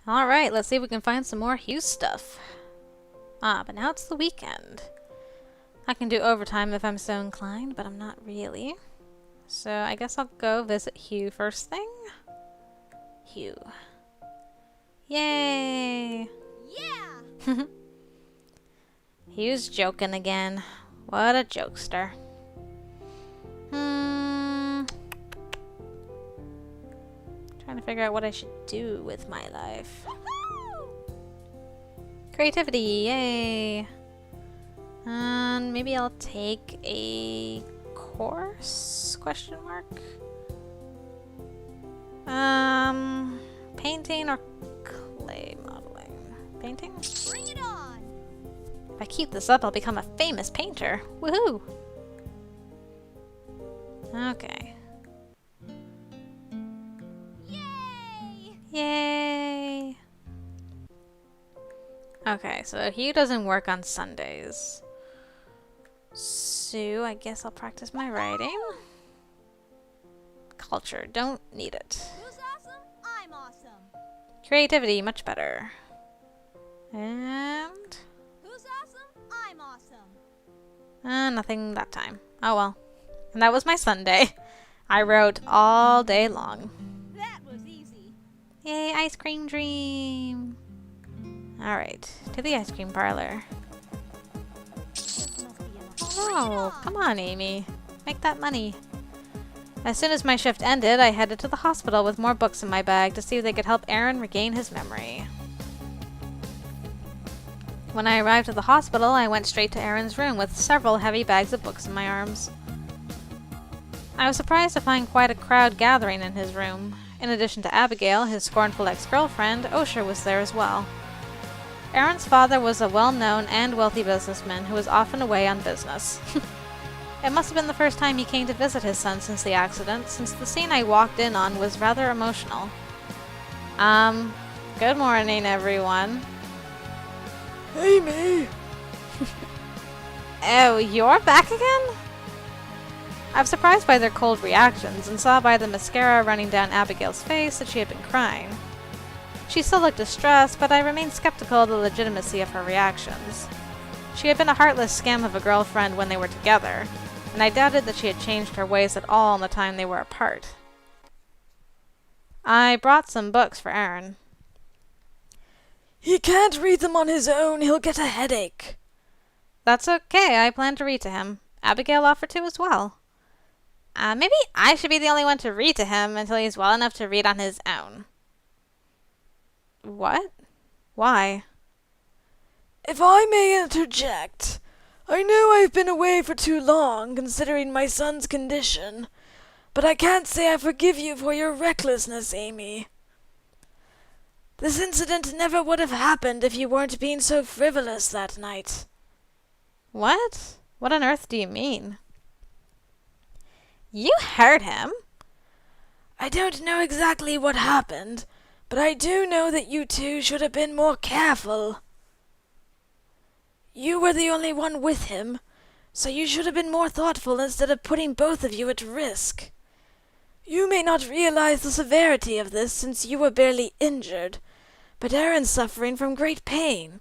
Alright, let's see if we can find some more Hugh stuff. But now it's the weekend. I can do overtime if I'm so inclined, but I'm not really. So I guess I'll go visit Hugh first thing. Hugh. Yay! Yeah! Hugh's joking again. What a jokester. Trying to figure out what I should do with my life. Creativity, yay! And maybe I'll take a course? Question mark? Painting or clay modeling? Painting? Bring it on! If I keep this up, I'll become a famous painter. Woohoo! Okay. Yay! Yay! Okay, so Hugh doesn't work on Sundays. So I guess I'll practice my writing. Culture, don't need it. Who's awesome? I'm awesome. Creativity, much better. And... Who's awesome? I'm awesome. nothing that time. Oh well. And that was my Sunday. I wrote all day long. That was easy. Yay, ice cream dream! Alright, to the ice cream parlor. This must be enough. Oh, come on, Amy. Make that money. As soon as my shift ended, I headed to the hospital with more books in my bag to see if they could help Aaron regain his memory. When I arrived at the hospital, I went straight to Aaron's room with several heavy bags of books in my arms. I was surprised to find quite a crowd gathering in his room. In addition to Abigail, his scornful ex-girlfriend, Osher was there as well. Aaron's father was a well-known and wealthy businessman who was often away on business. It must have been the first time he came to visit his son since the accident, since the scene I walked in on was rather emotional. Good morning, everyone. Amy! Oh, you're back again? I was surprised by their cold reactions and saw by the mascara running down Abigail's face that she had been crying. She still looked distressed, but I remained skeptical of the legitimacy of her reactions. She had been a heartless scam of a girlfriend when they were together, and I doubted that she had changed her ways at all in the time they were apart. I brought some books for Aaron. He can't read them on his own, he'll get a headache. That's okay, I plan to read to him. Abigail offered to as well. Maybe I should be the only one to read to him until he's well enough to read on his own. What? Why? If I may interject, I know I've been away for too long, considering my son's condition, but I can't say I forgive you for your recklessness, Amy. This incident never would have happened if you weren't being so frivolous that night. What? What on earth do you mean? You hurt him? I don't know exactly what happened, but I do know that you two should have been more careful. You were the only one with him, so you should have been more thoughtful instead of putting both of you at risk. You may not realize the severity of this since you were barely injured, but Aaron's suffering from great pain,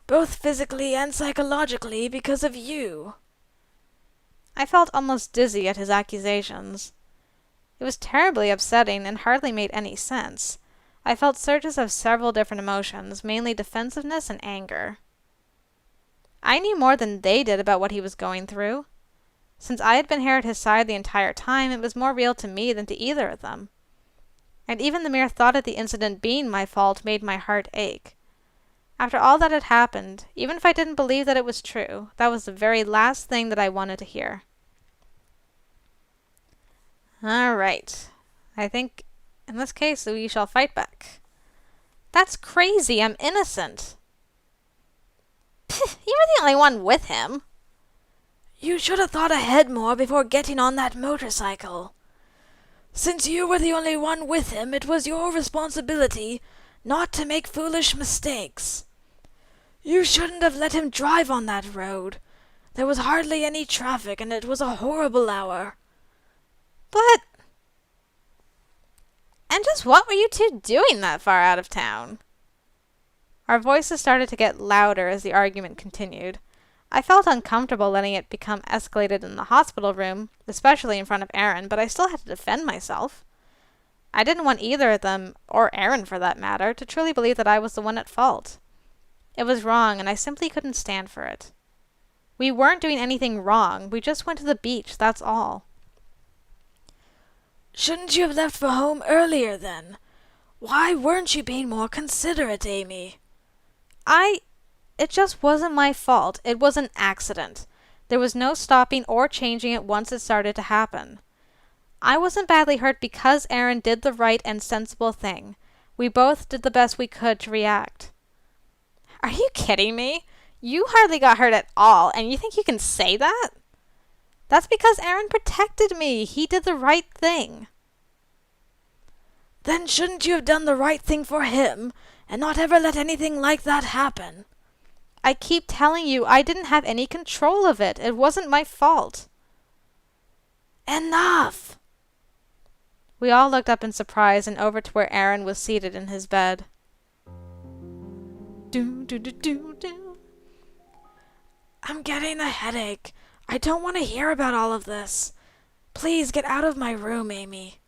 both physically and psychologically because of you. I felt almost dizzy at his accusations. It was terribly upsetting and hardly made any sense. I felt surges of several different emotions, mainly defensiveness and anger. I knew more than they did about what he was going through. Since I had been here at his side the entire time, it was more real to me than to either of them. And even the mere thought of the incident being my fault made my heart ache. After all that had happened, even if I didn't believe that it was true, that was the very last thing that I wanted to hear. All right. I think, in this case, we shall fight back. That's crazy. I'm innocent. You were the only one with him. You should have thought ahead more before getting on that motorcycle. Since you were the only one with him, it was your responsibility not to make foolish mistakes. You shouldn't have let him drive on that road. There was hardly any traffic, and it was a horrible hour. But... And just what were you two doing that far out of town? Our voices started to get louder as the argument continued. I felt uncomfortable letting it become escalated in the hospital room, especially in front of Aaron, but I still had to defend myself. I didn't want either of them, or Aaron for that matter, to truly believe that I was the one at fault. It was wrong, and I simply couldn't stand for it. We weren't doing anything wrong. We just went to the beach, that's all. Shouldn't you have left for home earlier then? Why weren't you being more considerate, Amy? It just wasn't my fault. It was an accident. There was no stopping or changing it once it started to happen. I wasn't badly hurt because Aaron did the right and sensible thing. We both did the best we could to react. Are you kidding me? You hardly got hurt at all, and you think you can say that? That's because Aaron protected me. He did the right thing. Then shouldn't you have done the right thing for him, and not ever let anything like that happen? I keep telling you, I didn't have any control of it. It wasn't my fault. Enough! We all looked up in surprise and over to where Aaron was seated in his bed. Do, do, do, do, do. I'm getting a headache. I don't want to hear about all of this. Please get out of my room, Amy.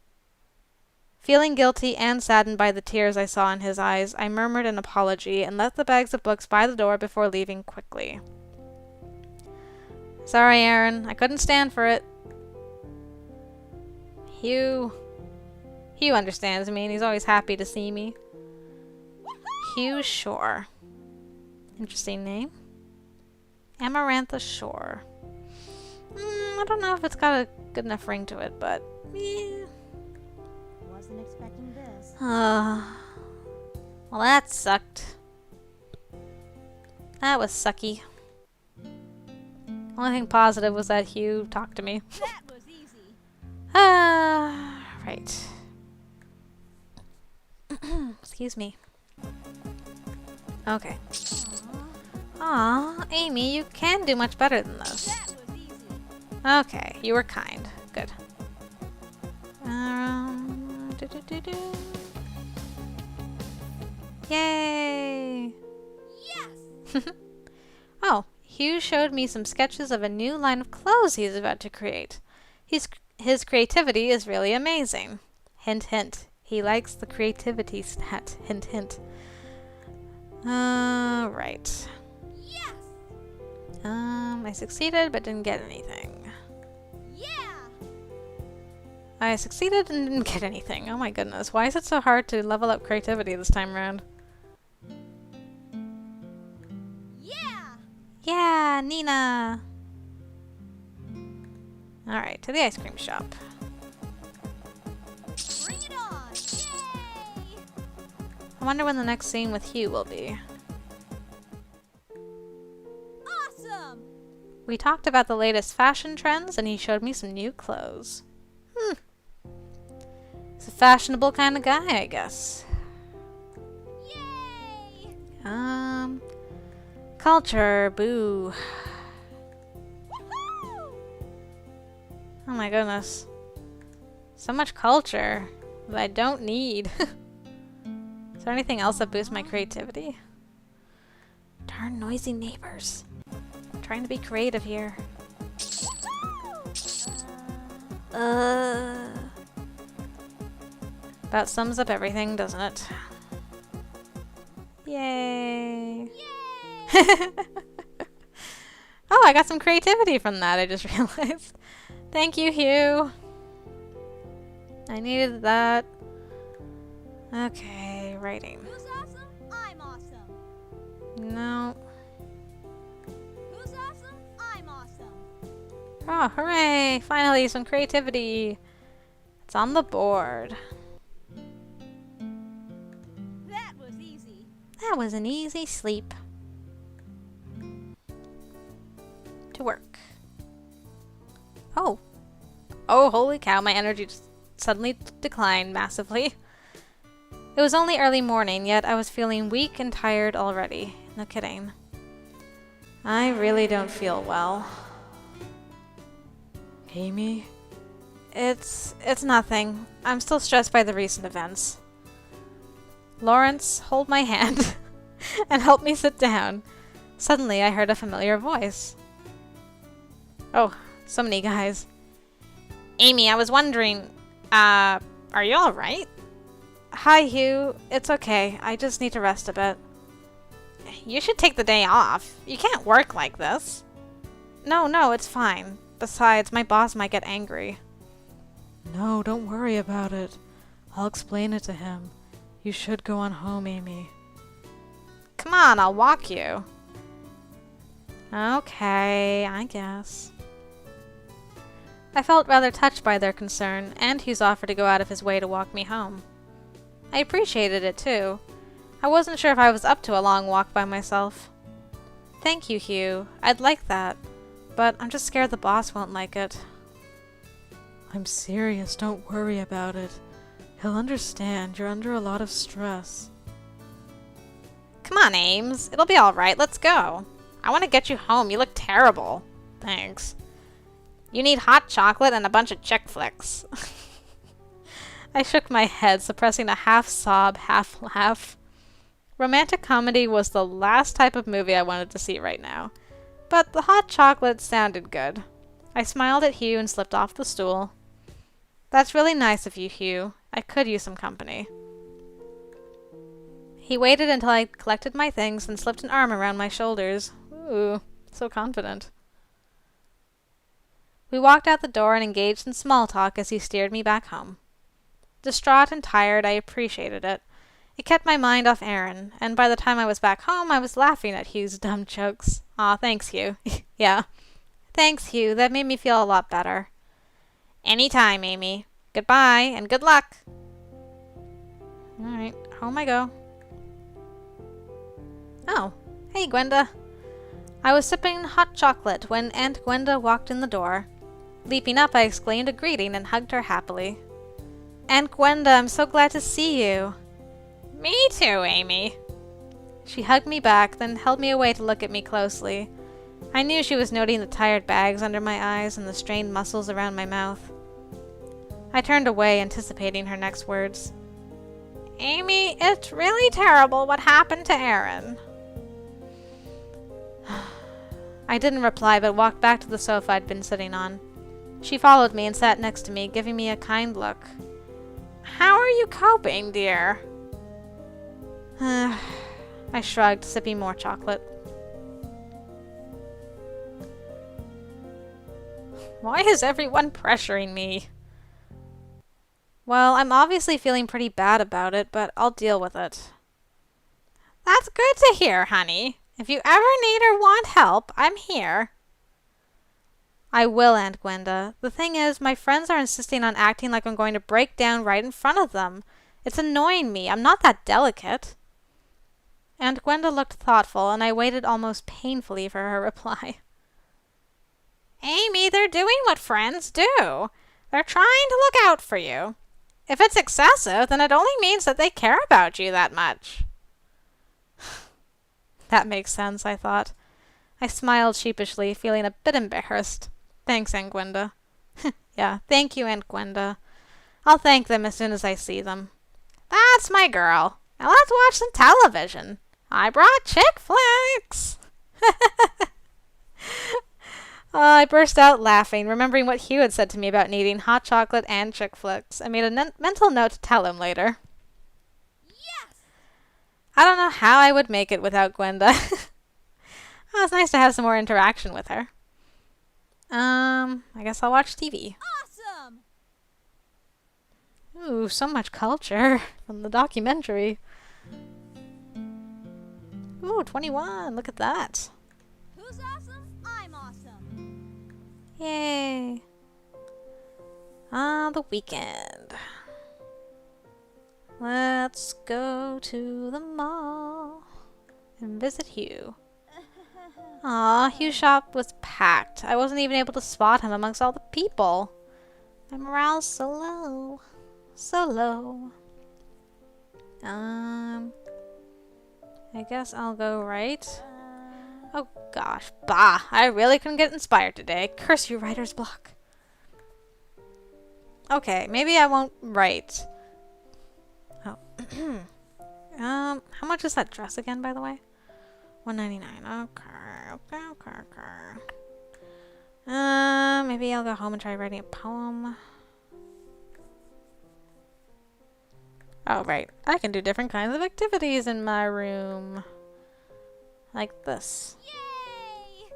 Feeling guilty and saddened by the tears I saw in his eyes, I murmured an apology and left the bags of books by the door before leaving quickly. Sorry, Aaron. I couldn't stand for it. Hugh understands me and he's always happy to see me. Hugh Shore. Interesting name. Amarantha Shore. I don't know if it's got a good enough ring to it, but Wasn't expecting this. well, that sucked. That was sucky. Only thing positive was that Hugh talked to me. That was easy. Right. Excuse me. Okay. Aw, Amy, you can do much better than this. That was easy. Okay, you were kind. Good. Yay! Yes! Oh, Hugh showed me some sketches of a new line of clothes he's about to create. His creativity is really amazing. Hint, hint. He likes the creativity stat. Hint, hint. Right. Yes! I succeeded but didn't get anything. Yeah! I succeeded and didn't get anything. Oh my goodness. Why is it so hard to level up creativity this time around? Yeah! Yeah, Nina! Alright, to the ice cream shop. Bring it on! Yay! I wonder when the next scene with Hugh will be. Awesome! We talked about the latest fashion trends and he showed me some new clothes. He's a fashionable kind of guy, I guess. Yay! Culture, boo. Woohoo! Oh my goodness. So much culture that I don't need. Is there anything else that boosts my creativity? Darn noisy neighbors. I'm trying to be creative here. About sums up everything, doesn't it? Yay! Yay! Oh, I got some creativity from that, I just realized. Thank you, Hugh. I needed that. Okay, writing. Who's awesome? I'm awesome. No. Who's awesome? I'm awesome. Oh, hooray! Finally, some creativity. It's on the board. That was easy. That was an easy sleep. To work. Oh. Oh, holy cow, my energy just suddenly declined massively. It was only early morning, yet I was feeling weak and tired already. No kidding. I really don't feel well. Amy? It's nothing. I'm still stressed by the recent events. Lawrence, hold my hand. and helped me sit down. Suddenly, I heard a familiar voice. Oh, so many guys. Amy, I was wondering, are you alright? Hi, Hugh. It's okay. I just need to rest a bit. You should take the day off. You can't work like this. No, it's fine. Besides, my boss might get angry. No, don't worry about it. I'll explain it to him. You should go on home, Amy. Come on, I'll walk you. Okay, I guess. I felt rather touched by their concern, and Hugh's offer to go out of his way to walk me home. I appreciated it, too. I wasn't sure if I was up to a long walk by myself. Thank you, Hugh. I'd like that, but I'm just scared the boss won't like it. I'm serious, don't worry about it. He'll understand, you're under a lot of stress. Come on, Ames. It'll be alright, let's go. I want to get you home, you look terrible. Thanks. You need hot chocolate and a bunch of chick flicks. I shook my head, suppressing a half-sob, half-laugh. Romantic comedy was the last type of movie I wanted to see right now. But the hot chocolate sounded good. I smiled at Hugh and slipped off the stool. That's really nice of you, Hugh. I could use some company. He waited until I collected my things and slipped an arm around my shoulders. Ooh, so confident. We walked out the door and engaged in small talk as he steered me back home. Distraught and tired, I appreciated it. It kept my mind off Aaron, and by the time I was back home, I was laughing at Hugh's dumb jokes. Aw, thanks, Hugh. Yeah. Thanks, Hugh. That made me feel a lot better. Anytime, Amy. Goodbye, and good luck. Alright, home I go. Oh, hey, Gwenda. I was sipping hot chocolate when Aunt Gwenda walked in the door. Leaping up, I exclaimed a greeting and hugged her happily. Aunt Gwenda, I'm so glad to see you. Me too, Amy. She hugged me back, then held me away to look at me closely. I knew she was noting the tired bags under my eyes and the strained muscles around my mouth. I turned away, anticipating her next words. Amy, it's really terrible what happened to Aaron. I didn't reply, but walked back to the sofa I'd been sitting on. She followed me and sat next to me, giving me a kind look. How are you coping, dear? I shrugged, sipping more chocolate. Why is everyone pressuring me? Well, I'm obviously feeling pretty bad about it, but I'll deal with it. That's good to hear, honey. If you ever need or want help, I'm here. I will, Aunt Gwenda. The thing is, my friends are insisting on acting like I'm going to break down right in front of them. It's annoying me. I'm not that delicate. Aunt Gwenda looked thoughtful, and I waited almost painfully for her reply. Amy, they're doing what friends do. They're trying to look out for you. If it's excessive, then it only means that they care about you that much. That makes sense, I thought. I smiled sheepishly, feeling a bit embarrassed. Thanks, Aunt Gwenda. Yeah, thank you, Aunt Gwenda. I'll thank them as soon as I see them. That's my girl. Now let's watch some television. I brought chick flicks. I burst out laughing, remembering what Hugh had said to me about needing hot chocolate and chick flicks. I made a mental note to tell him later. Yes! I don't know how I would make it without Gwenda. Oh, it's nice to have some more interaction with her. I guess I'll watch TV. Awesome! Ooh, so much culture from the documentary. Ooh, 21, look at that. Who's awesome? I'm awesome. Yay. The weekend. Let's go to the mall and visit Hugh. Aw, Hugh's shop was packed. I wasn't even able to spot him amongst all the people. My morale's so low. So low. I guess I'll go right. Oh gosh, bah! I really couldn't get inspired today. Curse you, writer's block. Okay, maybe I won't write. Oh. How much is that dress again, by the way? $1.99. Okay. Maybe I'll go home and try writing a poem. Oh, right. I can do different kinds of activities in my room. Like this. Yay!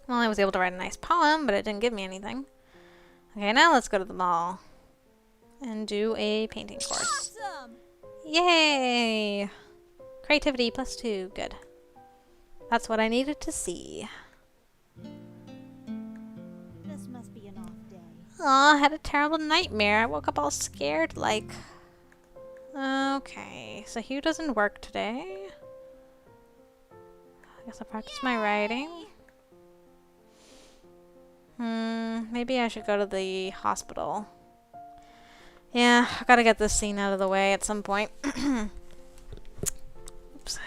Well, I was able to write a nice poem, but it didn't give me anything. Okay, now let's go to the mall. And do a painting course. Awesome! Yay! Creativity +2. Good. That's what I needed to see. This must be an off day. Aw, I had a terrible nightmare. I woke up all scared, like... Okay, so Hugh doesn't work today. I guess I'll practice my writing. Maybe I should go to the hospital. Yeah, I gotta get this scene out of the way at some point. Oops.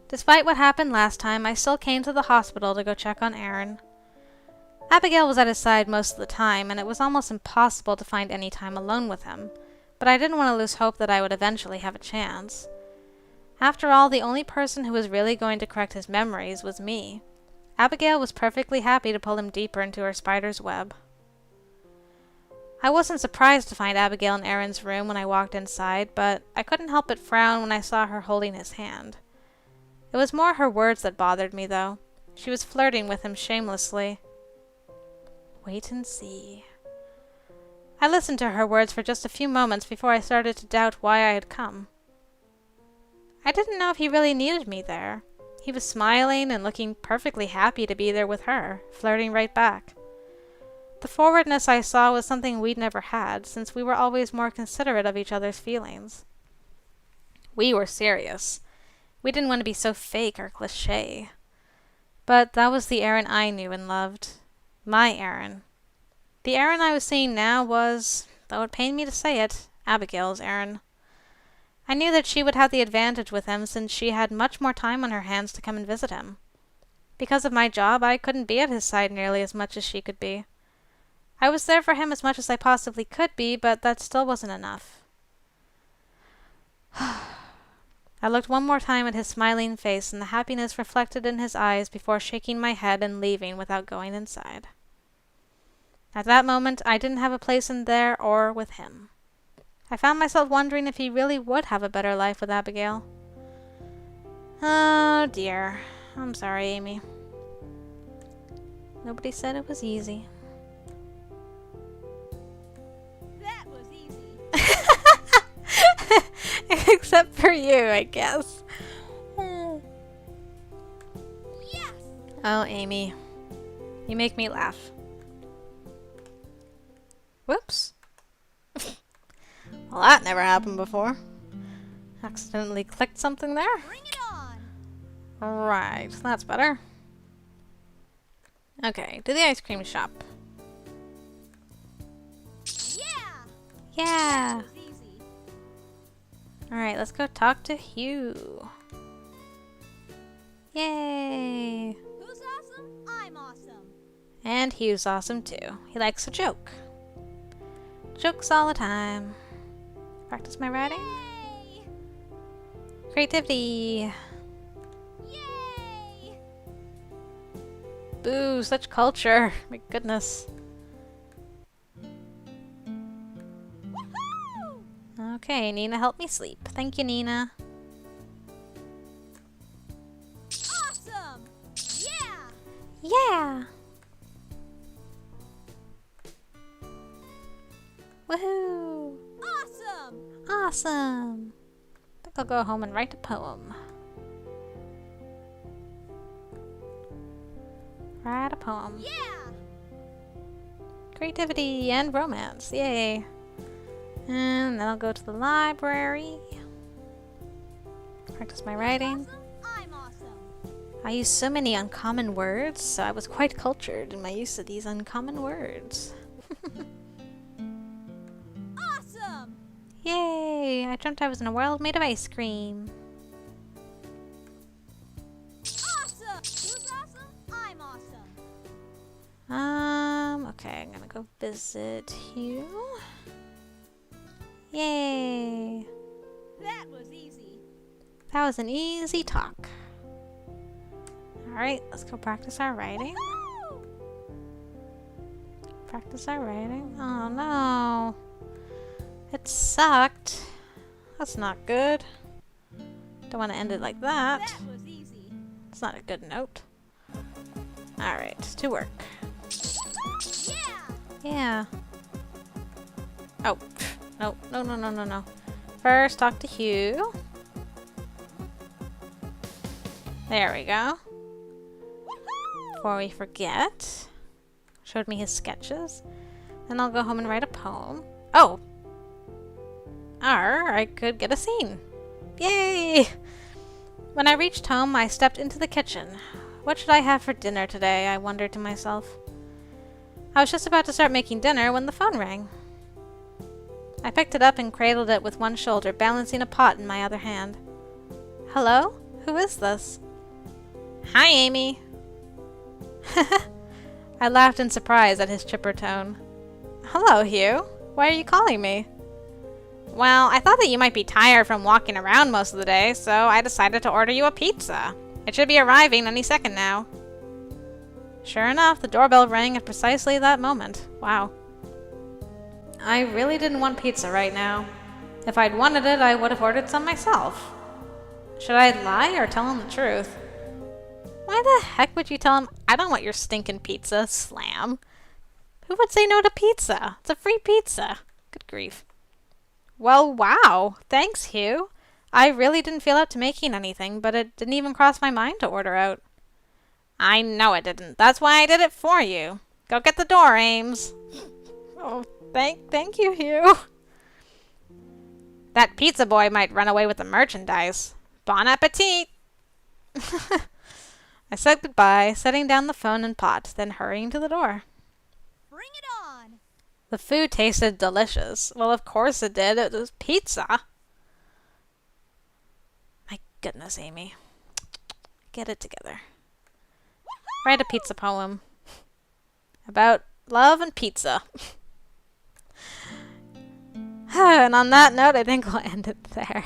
Despite what happened last time, I still came to the hospital to go check on Aaron. Abigail was at his side most of the time, and it was almost impossible to find any time alone with him. But I didn't want to lose hope that I would eventually have a chance. After all, the only person who was really going to correct his memories was me. Abigail was perfectly happy to pull him deeper into her spider's web. I wasn't surprised to find Abigail in Aaron's room when I walked inside, but I couldn't help but frown when I saw her holding his hand. It was more her words that bothered me, though. She was flirting with him shamelessly. Wait and see. I listened to her words for just a few moments before I started to doubt why I had come. I didn't know if he really needed me there. He was smiling and looking perfectly happy to be there with her, flirting right back. The forwardness I saw was something we'd never had, since we were always more considerate of each other's feelings. We were serious. We didn't want to be so fake or cliché. But that was the Aaron I knew and loved. My Aaron. The Aaron I was seeing now was, though it pained me to say it, Abigail's Aaron. I knew that she would have the advantage with him since she had much more time on her hands to come and visit him. Because of my job, I couldn't be at his side nearly as much as she could be. I was there for him as much as I possibly could be, but that still wasn't enough. I looked one more time at his smiling face and the happiness reflected in his eyes before shaking my head and leaving without going inside. At that moment, I didn't have a place in there or with him. I found myself wondering if he really would have a better life with Abigail. Oh dear. I'm sorry, Amy. Nobody said it was easy. That was easy. Except for you, I guess. Yes! Oh, Amy. You make me laugh. Whoops. Well, that never happened before. Accidentally clicked something there. Bring it on! Right, that's better. Okay, to the ice cream shop. Yeah! Yeah! That was easy. Alright, let's go talk to Hugh. Yay! Who's awesome? I'm awesome. And Hugh's awesome too. He likes a joke. Jokes all the time. Practice my writing. Yay! Creativity. Yay! Boo, such culture. My goodness. Woohoo! Okay, Nina, help me sleep. Thank you, Nina. Awesome! Yeah! Yeah! Woohoo! Awesome! Awesome! I think I'll go home and write a poem. Write a poem. Yeah! Creativity and romance. Yay! And then I'll go to the library. Practice my writing. Awesome? I'm awesome. I use so many uncommon words, so I was quite cultured in my use of these uncommon words. Awesome! Yay! I dreamt I was in a world made of ice cream. Awesome! Who's awesome? I'm awesome. Okay, I'm gonna go visit Hugh. Yay! That was easy. That was an easy talk. Alright, let's go practice our writing. Practice our writing. Oh no. It sucked. That's not good. Don't want to end it like that. That was easy. It's not a good note. Alright, to work. Yeah. Yeah. Oh, no, no, no, no, no, no. First, talk to Hugh. There we go. Before we forget. Showed me his sketches. Then I'll go home and write a poem. Oh! I could get a scene. Yay! When I reached home, I stepped into the kitchen. What should I have for dinner today? I wondered to myself. I was just about to start making dinner when the phone rang. I picked it up and cradled it with one shoulder, balancing a pot in my other hand. Hello? Who is this? Hi, Amy. I laughed in surprise at his chipper tone. Hello, Hugh. Why are you calling me? Well, I thought that you might be tired from walking around most of the day, so I decided to order you a pizza. It should be arriving any second now. Sure enough, the doorbell rang at precisely that moment. Wow. I really didn't want pizza right now. If I'd wanted it, I would have ordered some myself. Should I lie or tell him the truth? Why the heck would you tell him, I don't want your stinking pizza, slam? Who would say no to pizza? It's a free pizza. Good grief. Well, wow. Thanks, Hugh. I really didn't feel up to making anything, but it didn't even cross my mind to order out. I know it didn't. That's why I did it for you. Go get the door, Ames. Oh, thank you, Hugh. That pizza boy might run away with the merchandise. Bon appetit! I said goodbye, setting down the phone and pot, then hurrying to the door. Bring it on. The food tasted delicious. Well, of course it did. It was pizza. My goodness, Amy. Get it together. Write a pizza poem. About love and pizza. And on that note, I think we'll end it there.